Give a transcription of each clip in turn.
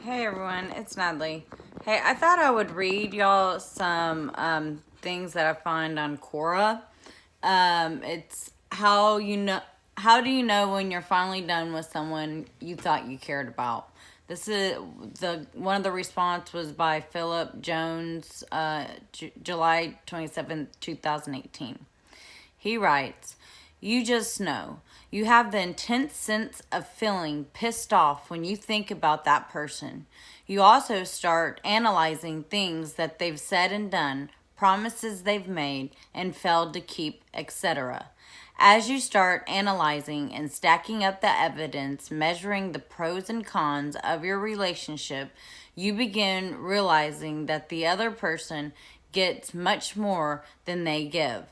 Hey everyone, it's Natalie. Hey, I thought I would read y'all some things that I find on Quora. It's how do you know when you're finally done with someone you thought you cared about? This is the one of the response was by Philip Jones, July 27th, 2018. He writes, "You just know. You have the intense sense of feeling pissed off when you think about that person. You also start analyzing things that they've said and done, promises they've made and failed to keep, etc. As you start analyzing and stacking up the evidence, measuring the pros and cons of your relationship, you begin realizing that the other person gets much more than they give,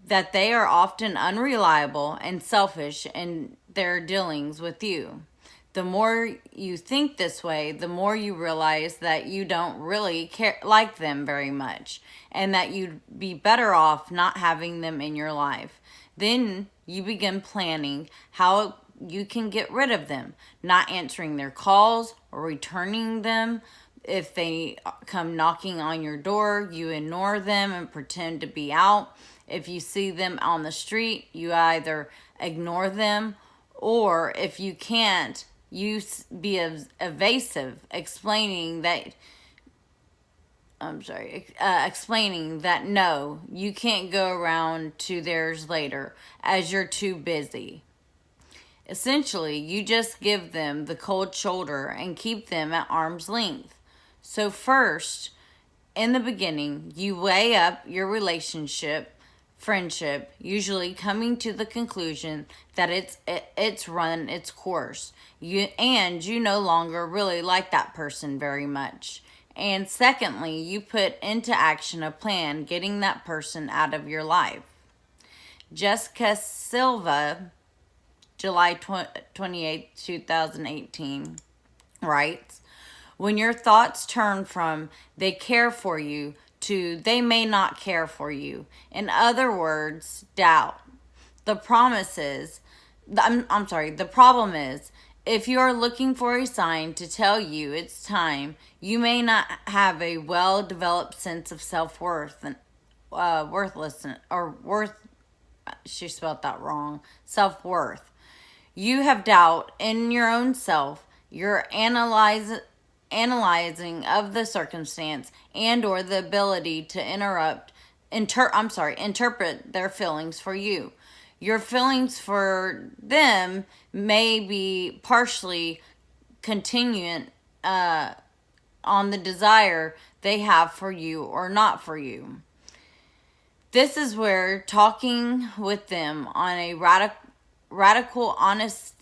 that they are often unreliable and selfish in their dealings with you. The more you think this way, the more you realize that you don't really like them very much, and that you'd be better off not having them in your life. Then you begin planning how you can get rid of them, not answering their calls or returning them. If they come knocking on your door, you ignore them and pretend to be out. If you see them on the street, you either ignore them, or if you can't, you be evasive, explaining that no, you can't go around to theirs later as you're too busy. Essentially, you just give them the cold shoulder and keep them at arm's length. So first, in the beginning, you weigh up your friendship, usually coming to the conclusion that it's run its course. You no longer really like that person very much. And secondly, you put into action a plan getting that person out of your life. Jessica Silva, July 28, 2018, writes, when your thoughts turn from they care for you to they may not care for you, in other words, doubt. The promises, the problem is, if you are looking for a sign to tell you it's time, you may not have a well-developed sense of self-worth and worthlessness or worth. She spelled that wrong. Self-worth. You have doubt in your own self. You're analyzing of the circumstance and or the ability to interpret their feelings for you. Your feelings for them may be partially contingent on the desire they have for you or not for you. This is where talking with them on a radical honest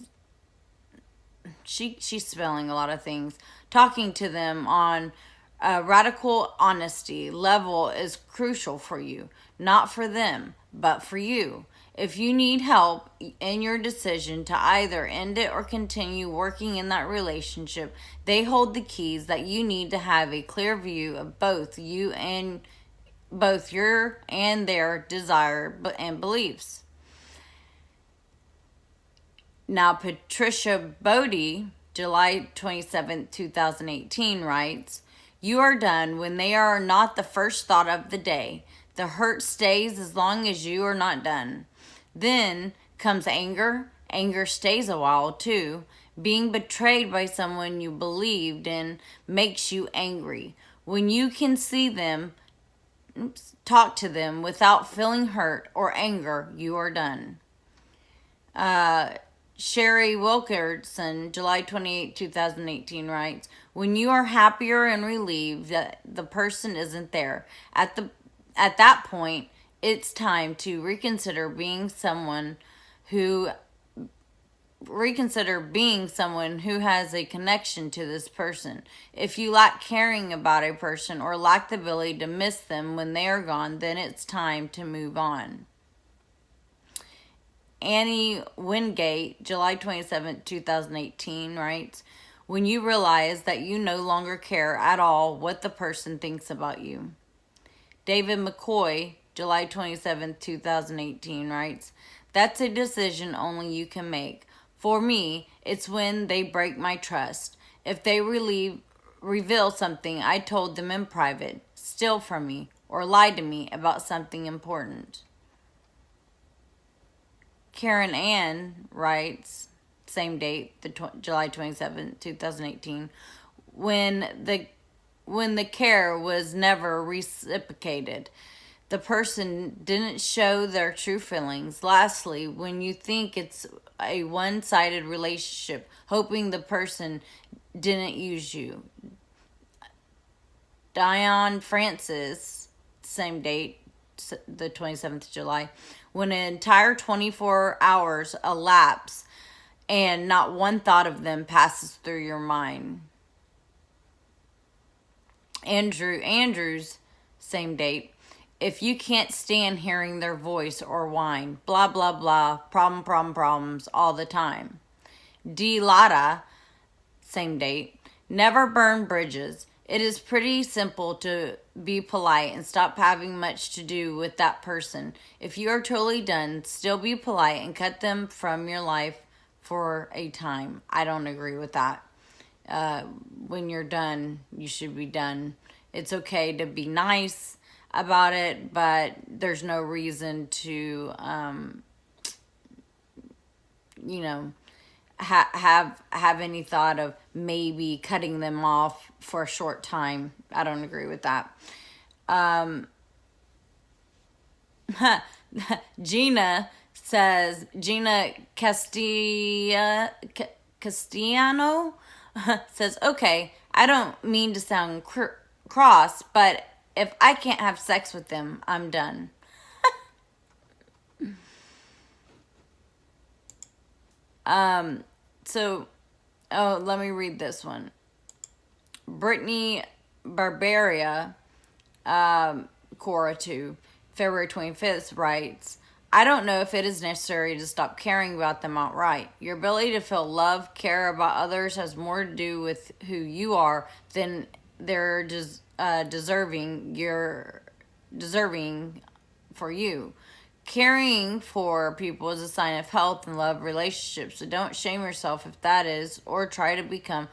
she's spelling a lot of things. Talking to them on a radical honesty level is crucial for you, not for them, but for you. If you need help in your decision to either end it or continue working in that relationship, they hold the keys that you need to have a clear view of both you and both your and their desire and beliefs. Now, Patricia Bodie, July 27th, 2018, writes, you are done when they are not the first thought of the day. The hurt stays as long as you are not done. Then comes anger. Anger stays a while too. Being betrayed by someone you believed in makes you angry. When you can see them, talk to them without feeling hurt or anger, you are done. Sherry Wilkerson, July 28, 2018, writes, when you are happier and relieved that the person isn't there, at that point, it's time to reconsider being someone who has a connection to this person. If you lack caring about a person or lack the ability to miss them when they are gone, then it's time to move on. Annie Wingate, July 27, 2018, writes, when you realize that you no longer care at all what the person thinks about you. David McCoy, July 27, 2018, writes, that's a decision only you can make. For me, it's when they break my trust. If they reveal something I told them in private, steal from me, or lie to me about something important. Karen Ann writes, same date, July 27, 2018, when the care was never reciprocated. The person didn't show their true feelings. Lastly, when you think it's a one-sided relationship, hoping the person didn't use you. Dion Francis, same date, the 27th of July, when an entire 24 hours elapse and not one thought of them passes through your mind. Andrews, same date, if you can't stand hearing their voice or whine, blah, blah, blah, problems all the time. D. Lotta, same date, never burn bridges. It is pretty simple to be polite and stop having much to do with that person. If you are totally done, still be polite and cut them from your life for a time. I don't agree with that. When you're done, you should be done. It's okay to be nice about it, but there's no reason to, have any thought of maybe cutting them off for a short time. I don't agree with that. Gina Castellano says, okay, I don't mean to sound cross, but if I can't have sex with them, I'm done. Let me read this one. Brittany Barbaria, Cora 2, February 25th, writes, I don't know if it is necessary to stop caring about them outright. Your ability to feel love, care about others has more to do with who you are than they're deserving for you. Caring for people is a sign of health and love relationships, so don't shame yourself if that is, or try to become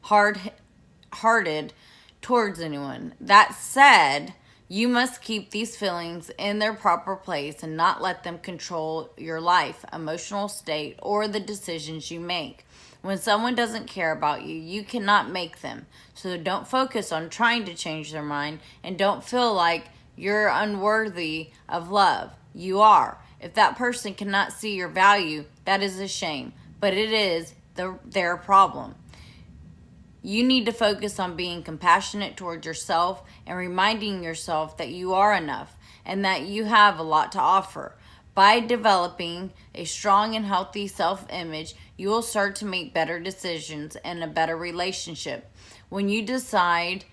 hard-hearted towards anyone. That said, you must keep these feelings in their proper place and not let them control your life, emotional state, or the decisions you make. When someone doesn't care about you, you cannot make them. So don't focus on trying to change their mind, and don't feel like you're unworthy of love. You are. If that person cannot see your value, that is a shame, but it is their problem. You need to focus on being compassionate towards yourself and reminding yourself that you are enough and that you have a lot to offer. By developing a strong and healthy self-image, you will start to make better decisions and a better relationship. When you decide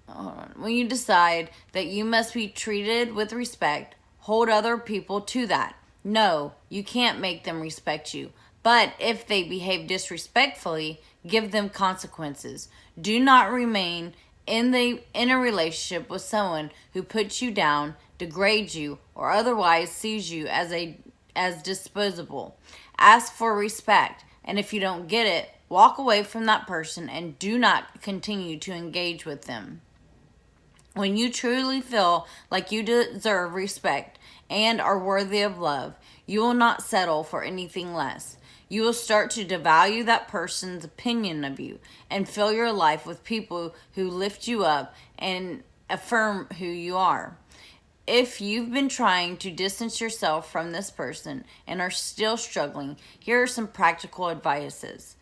that you must be treated with respect, hold other people to that. No, you can't make them respect you. But if they behave disrespectfully, give them consequences. Do not remain in a relationship with someone who puts you down, degrades you, or otherwise sees you as disposable. Ask for respect, and if you don't get it, walk away from that person and do not continue to engage with them. When you truly feel like you deserve respect and are worthy of love, you will not settle for anything less. You will start to devalue that person's opinion of you and fill your life with people who lift you up and affirm who you are. If you've been trying to distance yourself from this person and are still struggling, here are some practical advices.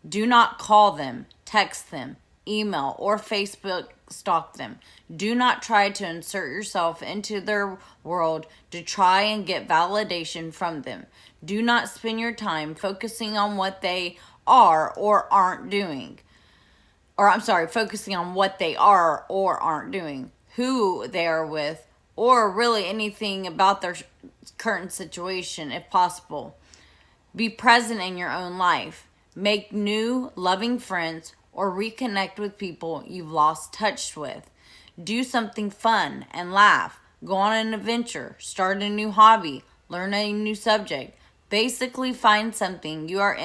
Do not call them, text them, email, or Facebook stalk them. Do not try to insert yourself into their world to try and get validation from them. Do not spend your time focusing on what they are or aren't doing. Focusing on what they are or aren't doing, who they are with, or really anything about their current situation if possible. Be present in your own life. Make new, loving friends or reconnect with people you've lost touch with. Do something fun and laugh. Go on an adventure. Start a new hobby. Learn a new subject. Basically, find something you are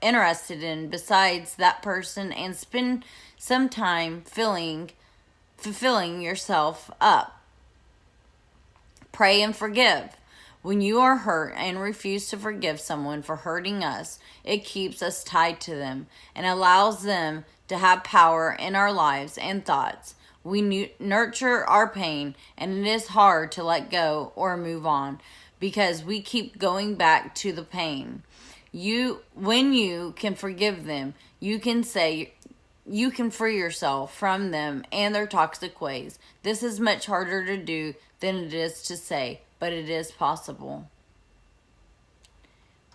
interested in besides that person and spend some time fulfilling yourself up. Pray and forgive. When you are hurt and refuse to forgive someone for hurting us, it keeps us tied to them and allows them to have power in our lives and thoughts. We nurture our pain, and it is hard to let go or move on because we keep going back to the pain. When you can forgive them, you can free yourself from them and their toxic ways. This is much harder to do than it is to say, but it is possible.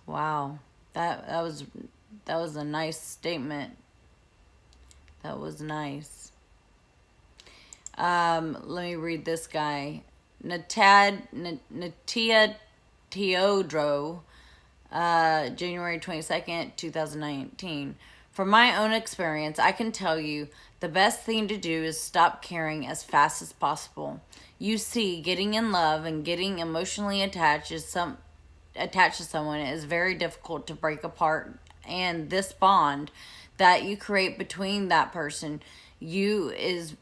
Wow. That was a nice statement. That was nice. Let me read this guy. Natia Teodoro, January 22nd, 2019. From my own experience, I can tell you the best thing to do is stop caring as fast as possible. You see, getting in love and getting emotionally attached to someone is very difficult to break apart, and this bond that you create between that person is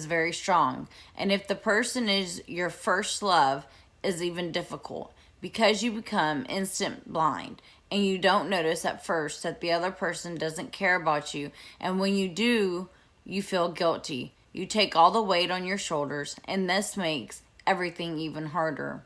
very strong. And if the person is your first love, is even difficult because you become instant blind and you don't notice at first that the other person doesn't care about you, and when you do, you feel guilty. You take all the weight on your shoulders, and this makes everything even harder.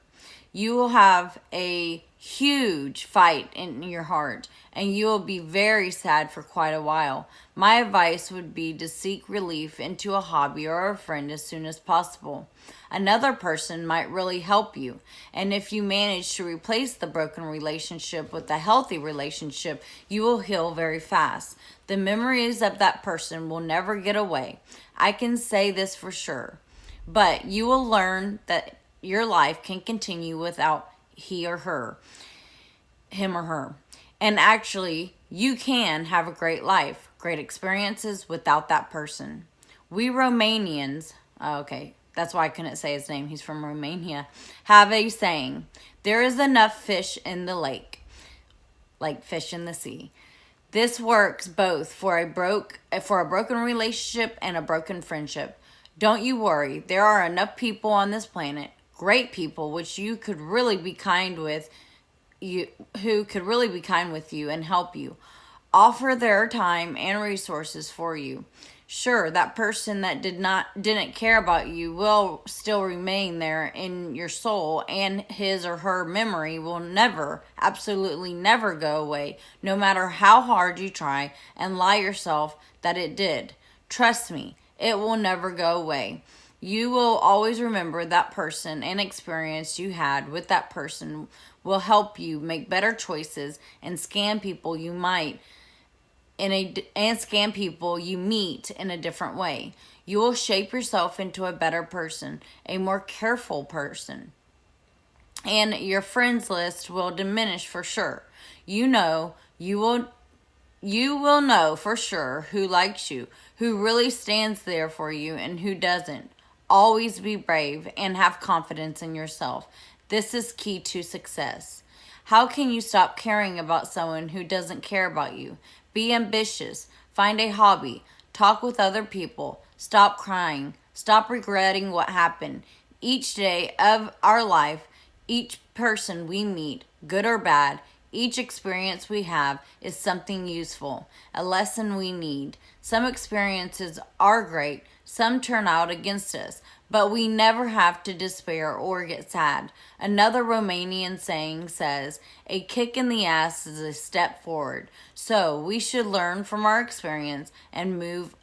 You will have a huge fight in your heart, and you will be very sad for quite a while. My advice would be to seek relief into a hobby or a friend as soon as possible. Another person might really help you, and if you manage to replace the broken relationship with a healthy relationship, you will heal very fast. The memories of that person will never get away. I can say this for sure. But you will learn that your life can continue without him or her. And actually, you can have a great life, great experiences without that person. We Romanians, okay, that's why I couldn't say his name, he's from Romania, have a saying, there is enough fish in the lake, like fish in the sea. This works both for a broken relationship and a broken friendship. Don't you worry, there are enough people on this planet, great people, which you could really be kind with, who could really be kind with you and help you. Offer their time and resources for you. Sure, that person that didn't care about you will still remain there in your soul, and his or her memory will absolutely never go away, no matter how hard you try and lie yourself that it did. Trust me, it will never go away. You will always remember that person and experience you had with that person will help you make better choices and scam people you meet in a different way. You will shape yourself into a better person, a more careful person, and your friends list will diminish for sure. You will know for sure who likes you, who really stands there for you, and who doesn't. Always be brave and have confidence in yourself. This is key to success. How can you stop caring about someone who doesn't care about you? Be ambitious. Find a hobby. Talk with other people. Stop crying. Stop regretting what happened. Each day of our life, each person we meet, good or bad, each experience we have is something useful, a lesson we need. Some experiences are great, some turn out against us, but we never have to despair or get sad. Another Romanian saying says, a kick in the ass is a step forward. So we should learn from our experience and move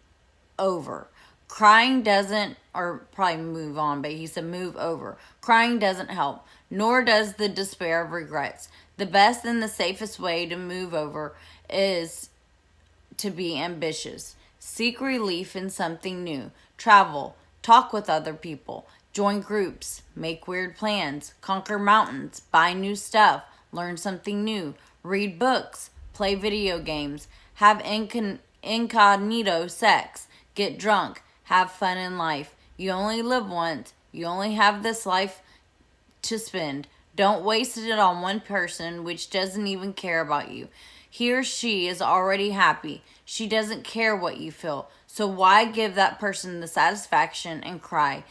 over. Crying doesn't, or probably move on, but he said move over. Crying doesn't help, nor does the despair of regrets. The best and the safest way to move over is to be ambitious. Seek relief in something new. Travel. Talk with other people. Join groups. Make weird plans. Conquer mountains. Buy new stuff. Learn something new. Read books. Play video games. Have incognito sex. Get drunk. Have fun in life. You only live once. You only have this life to spend. Don't waste it on one person which doesn't even care about you. He or she is already happy. She doesn't care what you feel. So why give that person the satisfaction and cry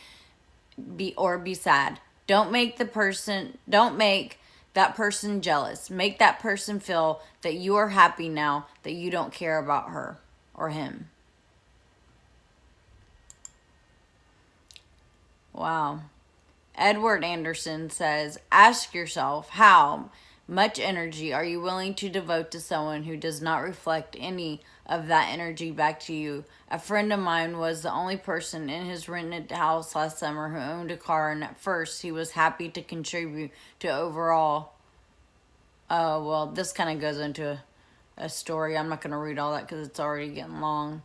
be sad? Don't make that person jealous. Make that person feel that you are happy now that you don't care about her or him. Wow. Edward Anderson says, ask yourself, how much energy are you willing to devote to someone who does not reflect any of that energy back to you? A friend of mine was the only person in his rented house last summer who owned a car, and at first he was happy to contribute to overall. Well, this kind of goes into a story. I'm not going to read all that because it's already getting long.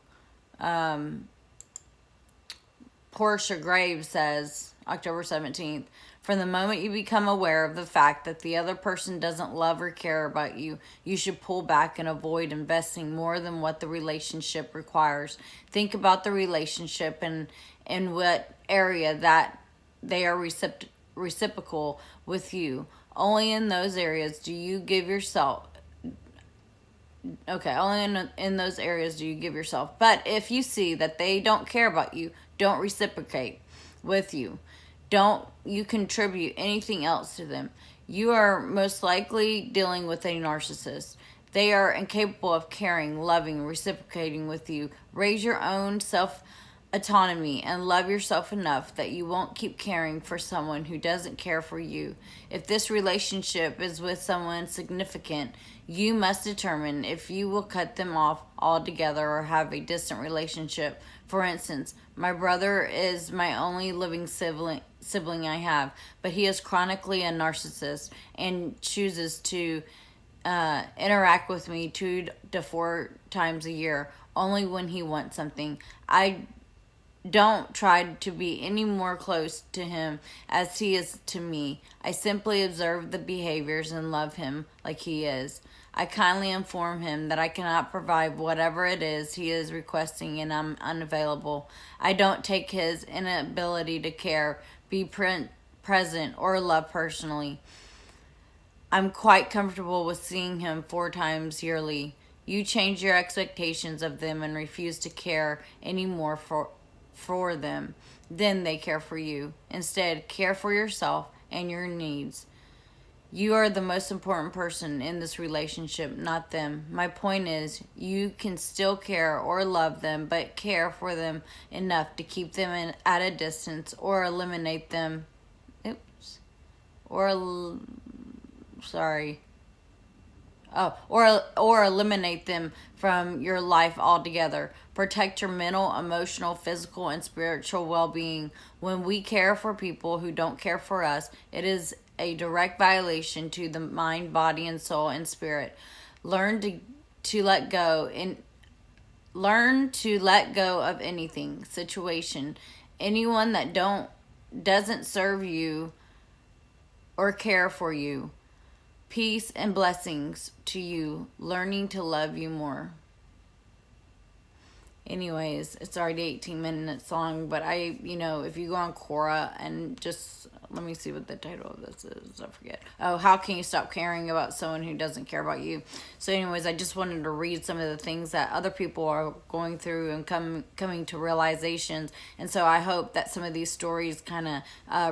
Portia Graves says, October 17th, from the moment you become aware of the fact that the other person doesn't love or care about you, you should pull back and avoid investing more than what the relationship requires. Think about the relationship and in what area that they are reciprocal with you. Only in those areas do you give yourself. Okay, only in those areas do you give yourself. But if you see that they don't care about you, don't reciprocate with you. Don't you contribute anything else to them. You are most likely dealing with a narcissist. They are incapable of caring, loving, reciprocating with you. Raise your own self-autonomy and love yourself enough that you won't keep caring for someone who doesn't care for you. If this relationship is with someone significant, you must determine if you will cut them off altogether or have a distant relationship. For instance, my brother is my only living sibling I have, but he is chronically a narcissist and chooses to interact with me 2 to 4 times a year, only when he wants something. I don't try to be any more close to him as he is to me. I simply observe the behaviors and love him like he is. I kindly inform him that I cannot provide whatever it is he is requesting and I'm unavailable. I don't take his inability to care, be present, or love personally. I'm quite comfortable with seeing him 4 times yearly. You change your expectations of them and refuse to care anymore for them. Then they care for you. Instead, care for yourself and your needs. You are the most important person in this relationship, not them. My point is, you can still care or love them, but care for them enough to keep them at a distance or eliminate them. Or eliminate them from your life altogether. Protect your mental, emotional, physical, and spiritual well-being. When we care for people who don't care for us, it is a direct violation to the mind, body, and soul and spirit. Learn to let go of anything, situation, anyone that doesn't serve you or care for you. Peace and blessings to you, learning to love you more. Anyways, it's already 18 minutes long, but if you go on Quora and just, let me see what the title of this is, I forget. Oh, how can you stop caring about someone who doesn't care about you? So anyways, I just wanted to read some of the things that other people are going through and coming to realizations. And so I hope that some of these stories kind of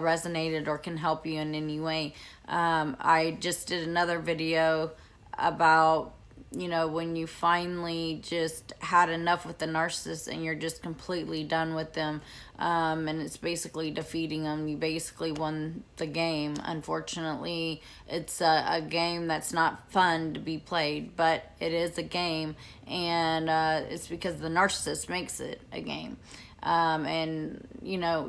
resonated or can help you in any way. I just did another video about when you finally just had enough with the narcissist and you're just completely done with them, and it's basically defeating them. You basically won the game. Unfortunately, it's a game that's not fun to be played, but it is a game, and it's because the narcissist makes it a game. And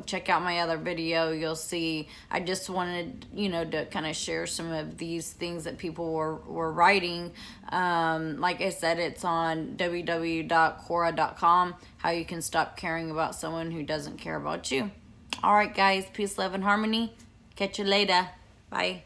check out my other video. You'll see I just wanted to kind of share some of these things that people were writing. Like I said, it's on www.quora.com, how you can stop caring about someone who doesn't care about you. All right, guys, peace, love, and harmony. Catch you later. Bye.